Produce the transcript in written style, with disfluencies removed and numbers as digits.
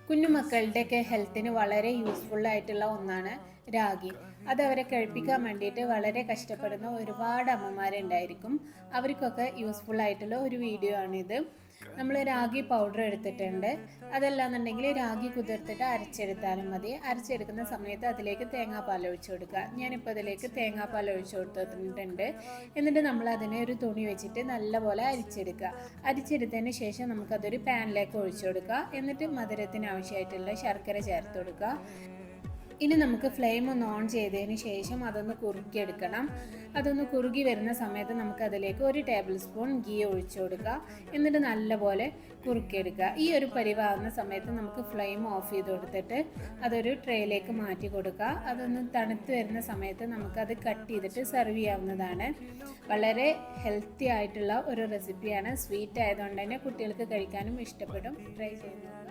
കുഞ്ഞുമക്കളുടെയൊക്കെ ഹെൽത്തിന് വളരെ യൂസ്ഫുൾ ആയിട്ടുള്ള ഒന്നാണ് രാഗി. അതവരെ കഴിപ്പിക്കാൻ വേണ്ടിയിട്ട് വളരെ കഷ്ടപ്പെടുന്ന ഒരുപാട് അമ്മമാരുണ്ടായിരിക്കും. അവർക്കൊക്കെ യൂസ്ഫുൾ ആയിട്ടുള്ള ഒരു വീഡിയോ ആണിത്. നമ്മൾ രാഗി പൗഡർ എടുത്തിട്ടുണ്ട്. അതല്ലാന്നുണ്ടെങ്കിൽ രാഗി കുതിർത്തിട്ട് അരച്ചെടുത്താലും മതി. അരച്ചെടുക്കുന്ന സമയത്ത് അതിലേക്ക് തേങ്ങാപ്പാൽ ഒഴിച്ചു കൊടുക്കുക. ഞാനിപ്പോൾ അതിലേക്ക് തേങ്ങാപ്പാൽ ഒഴിച്ചു കൊടുത്തിട്ടുണ്ട്. എന്നിട്ട് നമ്മൾ അതിനെ ഒരു തുണി വെച്ചിട്ട് നല്ലപോലെ അരിച്ചെടുക്കുക. അരിച്ചെടുത്തതിന് ശേഷം നമുക്കതൊരു പാനിലേക്ക് ഒഴിച്ചു കൊടുക്കുക. എന്നിട്ട് മധുരത്തിന് ആവശ്യമായിട്ടുള്ള ശർക്കര ചേർത്ത് കൊടുക്കുക. ഇനി നമുക്ക് ഫ്ലെയിം ഒന്ന് ഓൺ ചെയ്തതിന് ശേഷം അതൊന്ന് കുറുക്കിയെടുക്കണം. അതൊന്ന് കുറുകി വരുന്ന സമയത്ത് നമുക്കതിലേക്ക് 1 ടേബിൾ സ്പൂൺ ഗീ ഒഴിച്ചു കൊടുക്കുക. എന്നിട്ട് നല്ലപോലെ കുറുക്കിയെടുക്കുക. ഈ ഒരു പരിവാകുന്ന സമയത്ത് നമുക്ക് ഫ്ലെയിം ഓഫ് ചെയ്ത് കൊടുത്തിട്ട് അതൊരു ട്രേയിലേക്ക് മാറ്റി കൊടുക്കുക. അതൊന്ന് തണുത്ത് വരുന്ന സമയത്ത് നമുക്കത് കട്ട് ചെയ്തിട്ട് സെർവ് ചെയ്യാവുന്നതാണ്. വളരെ ഹെൽത്തി ആയിട്ടുള്ള ഒരു റെസിപ്പിയാണ്. സ്വീറ്റ് ആയതുകൊണ്ട് തന്നെ കുട്ടികൾക്ക് കഴിക്കാനും ഇഷ്ടപ്പെടും. ട്രൈ ചെയ്യുന്നത്